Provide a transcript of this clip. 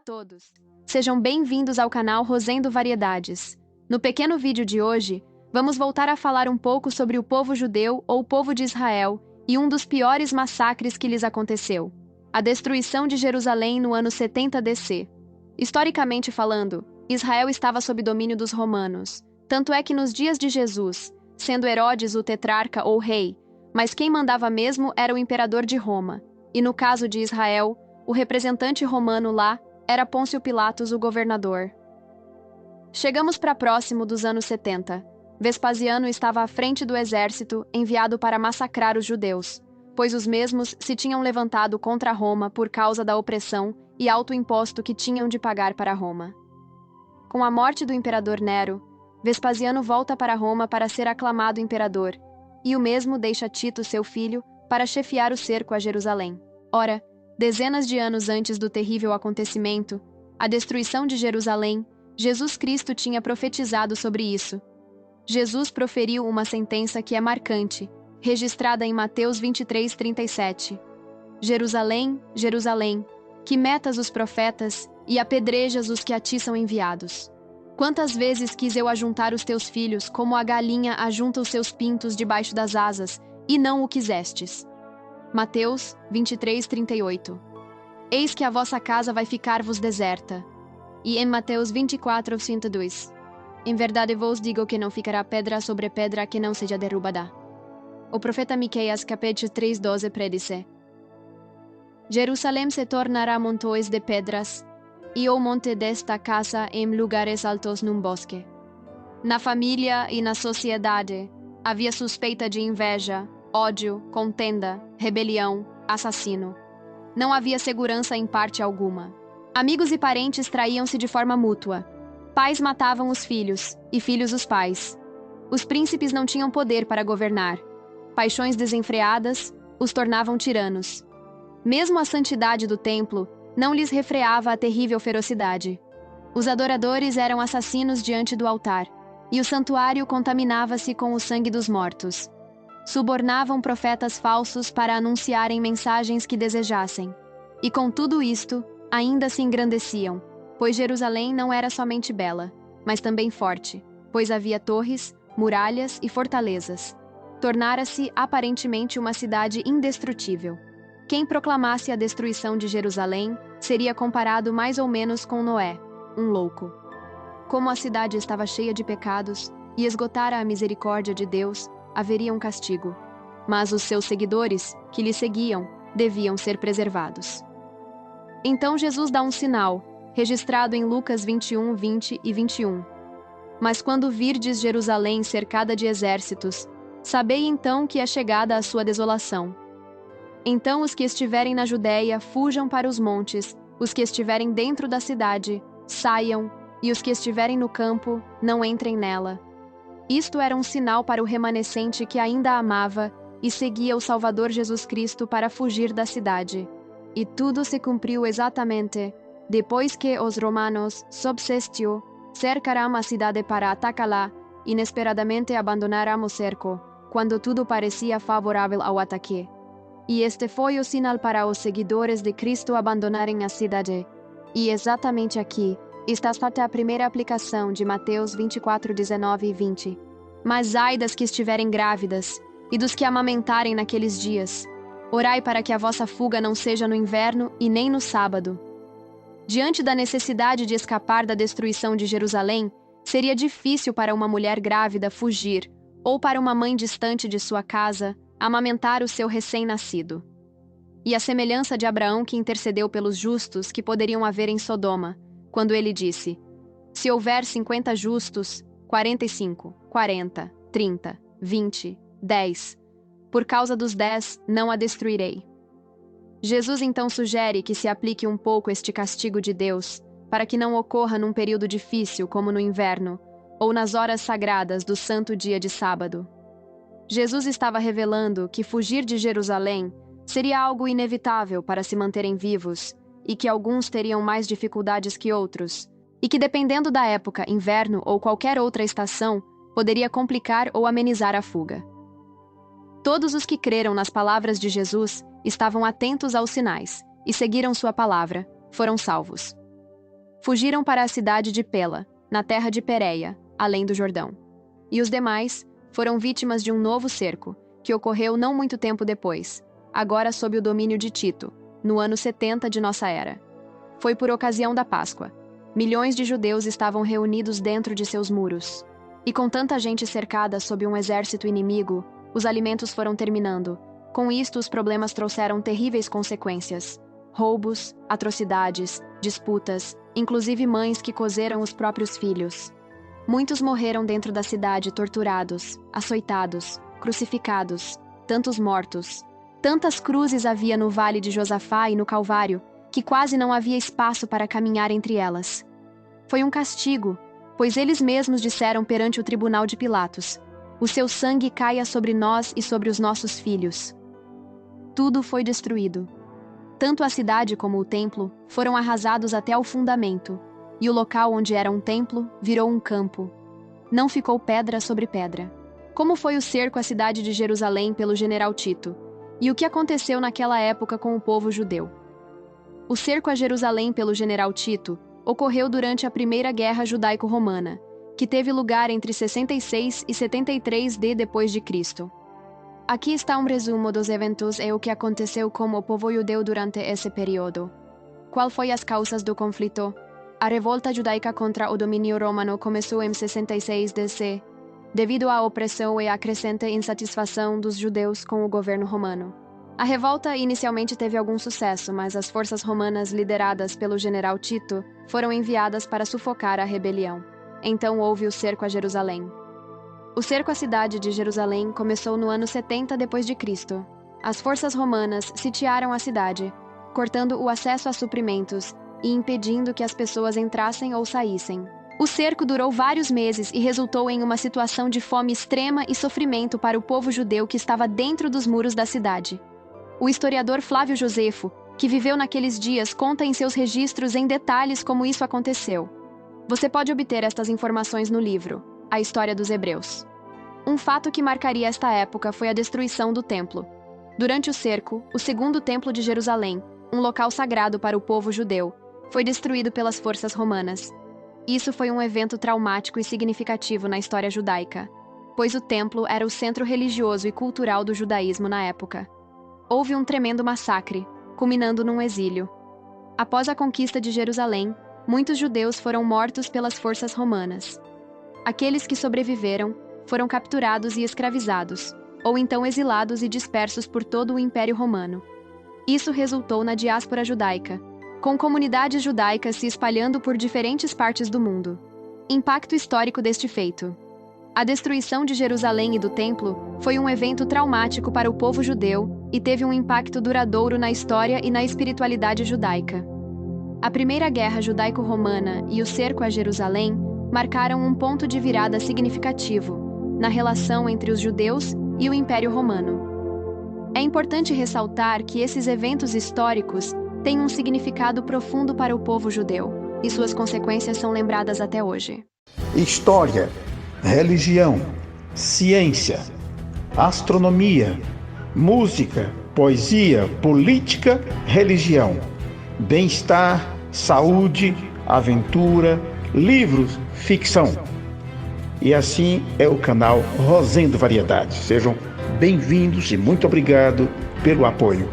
todos! Sejam bem-vindos ao canal Rosendo Variedades. No pequeno vídeo de hoje, vamos voltar a falar um pouco sobre o povo judeu ou povo de Israel e um dos piores massacres que lhes aconteceu: a destruição de Jerusalém no ano 70 DC. Historicamente falando, Israel estava sob domínio dos romanos, tanto é que nos dias de Jesus, sendo Herodes o tetrarca ou rei, mas quem mandava mesmo era o imperador de Roma, e no caso de Israel, o representante romano lá era Pôncio Pilatos, o governador. Chegamos para próximo dos anos 70. Vespasiano estava à frente do exército enviado para massacrar os judeus, pois os mesmos se tinham levantado contra Roma por causa da opressão e alto imposto que tinham de pagar para Roma. Com a morte do imperador Nero, Vespasiano volta para Roma para ser aclamado imperador, e o mesmo deixa Tito, seu filho, para chefiar o cerco a Jerusalém. Ora, dezenas de anos antes do terrível acontecimento, a destruição de Jerusalém, Jesus Cristo tinha profetizado sobre isso. Jesus proferiu uma sentença que é marcante, registrada em Mateus 23:37. Jerusalém, Jerusalém, que metas os profetas e apedrejas os que a ti são enviados. Quantas vezes quis eu ajuntar os teus filhos, como a galinha ajunta os seus pintos debaixo das asas, e não o quisestes. Mateus 23:38. Eis que a vossa casa vai ficar-vos deserta. E em Mateus 24:102. Em verdade vos digo que não ficará pedra sobre pedra que não seja derrubada. O profeta Miqueias capítulo 3:12 predice: Jerusalém se tornará montois de pedras, e o monte desta casa em lugares altos num bosque. Na família e na sociedade havia suspeita de inveja, ódio, contenda, rebelião, assassino. Não havia segurança em parte alguma. Amigos e parentes traíam-se de forma mútua. Pais matavam os filhos, e filhos os pais. Os príncipes não tinham poder para governar. Paixões desenfreadas os tornavam tiranos. Mesmo a santidade do templo não lhes refreava a terrível ferocidade. Os adoradores eram assassinos diante do altar, e o santuário contaminava-se com o sangue dos mortos. Subornavam profetas falsos para anunciarem mensagens que desejassem. E com tudo isto, ainda se engrandeciam, pois Jerusalém não era somente bela, mas também forte, pois havia torres, muralhas e fortalezas. Tornara-se aparentemente uma cidade indestrutível. Quem proclamasse a destruição de Jerusalém seria comparado mais ou menos com Noé, um louco. Como a cidade estava cheia de pecados e esgotara a misericórdia de Deus, haveria um castigo. Mas os seus seguidores, que lhe seguiam, deviam ser preservados. Então Jesus dá um sinal, registrado em Lucas 21:20 e 21. Mas quando virdes Jerusalém cercada de exércitos, sabei então que é chegada a sua desolação. Então os que estiverem na Judéia fujam para os montes, os que estiverem dentro da cidade, saiam, e os que estiverem no campo, não entrem nela. Isto era um sinal para o remanescente que ainda amava e seguia o Salvador Jesus Cristo para fugir da cidade. E tudo se cumpriu exatamente, depois que os romanos, sob Sestio, cercaram a cidade para atacá-la, inesperadamente abandonaram o cerco, quando tudo parecia favorável ao ataque. E este foi o sinal para os seguidores de Cristo abandonarem a cidade. E exatamente aqui está a primeira aplicação de Mateus 24:19 e 20. Mas ai das que estiverem grávidas, e dos que amamentarem naqueles dias. Orai para que a vossa fuga não seja no inverno e nem no sábado. Diante da necessidade de escapar da destruição de Jerusalém, seria difícil para uma mulher grávida fugir, ou para uma mãe distante de sua casa, amamentar o seu recém-nascido. E a semelhança de Abraão que intercedeu pelos justos que poderiam haver em Sodoma, quando ele disse: se houver 50 justos, 45, 40, 30, 20, 10. Por causa dos 10, não a destruirei. Jesus então sugere que se aplique um pouco este castigo de Deus, para que não ocorra num período difícil como no inverno, ou nas horas sagradas do santo dia de sábado. Jesus estava revelando que fugir de Jerusalém seria algo inevitável para se manterem vivos, e que alguns teriam mais dificuldades que outros, e que dependendo da época, inverno ou qualquer outra estação, poderia complicar ou amenizar a fuga. Todos os que creram nas palavras de Jesus estavam atentos aos sinais e seguiram sua palavra, foram salvos. fugiram para a cidade de Pela, na terra de Pérea, além do Jordão. E os demais foram vítimas de um novo cerco, que ocorreu não muito tempo depois, agora sob o domínio de Tito, no ano 70 de nossa era. Foi por ocasião da Páscoa. Milhões de judeus estavam reunidos dentro de seus muros. E com tanta gente cercada sob um exército inimigo, os alimentos foram terminando. Com isto, os problemas trouxeram terríveis consequências. Roubos, atrocidades, disputas, inclusive mães que cozeram os próprios filhos. Muitos morreram dentro da cidade torturados, açoitados, crucificados, tantos mortos. Tantas cruzes havia no vale de Josafá e no Calvário, que quase não havia espaço para caminhar entre elas. Foi um castigo, pois eles mesmos disseram perante o tribunal de Pilatos: o seu sangue caia sobre nós e sobre os nossos filhos. Tudo foi destruído. Tanto a cidade como o templo foram arrasados até ao fundamento, e o local onde era um templo virou um campo. Não ficou pedra sobre pedra. Como foi o cerco à cidade de Jerusalém pelo general Tito, e o que aconteceu naquela época com o povo judeu? O cerco a Jerusalém pelo general Tito ocorreu durante a Primeira Guerra Judaico-Romana, que teve lugar entre 66 e 73 depois de Cristo. Aqui está um resumo dos eventos e o que aconteceu com o povo judeu durante esse período. Qual foi as causas do conflito? A revolta judaica contra o domínio romano começou em 66 DC, devido à opressão e à crescente insatisfação dos judeus com o governo romano. A revolta inicialmente teve algum sucesso, mas as forças romanas lideradas pelo general Tito foram enviadas para sufocar a rebelião. Então houve o cerco a Jerusalém. O cerco à cidade de Jerusalém começou no ano 70 depois de Cristo. As forças romanas sitiaram a cidade, cortando o acesso a suprimentos e impedindo que as pessoas entrassem ou saíssem. O cerco durou vários meses e resultou em uma situação de fome extrema e sofrimento para o povo judeu que estava dentro dos muros da cidade. O historiador Flávio Josefo, que viveu naqueles dias, conta em seus registros em detalhes como isso aconteceu. Você pode obter estas informações no livro A História dos Hebreus. Um fato que marcaria esta época foi a destruição do templo. Durante o cerco, o segundo templo de Jerusalém, um local sagrado para o povo judeu, foi destruído pelas forças romanas. Isso foi um evento traumático e significativo na história judaica, pois o templo era o centro religioso e cultural do judaísmo na época. Houve um tremendo massacre, culminando num exílio. Após a conquista de Jerusalém, muitos judeus foram mortos pelas forças romanas. Aqueles que sobreviveram foram capturados e escravizados, ou então exilados e dispersos por todo o Império Romano. Isso resultou na diáspora judaica, com comunidades judaicas se espalhando por diferentes partes do mundo. Impacto histórico deste feito. A destruição de Jerusalém e do templo foi um evento traumático para o povo judeu e teve um impacto duradouro na história e na espiritualidade judaica. A Primeira Guerra Judaico-Romana e o cerco a Jerusalém marcaram um ponto de virada significativo na relação entre os judeus e o Império Romano. É importante ressaltar que esses eventos históricos têm um significado profundo para o povo judeu, e suas consequências são lembradas até hoje. História, religião, ciência, astronomia, música, poesia, política, religião, bem-estar, saúde, aventura, livros, ficção. E assim é o canal Rosendo Variedades. Sejam bem-vindos e muito obrigado pelo apoio.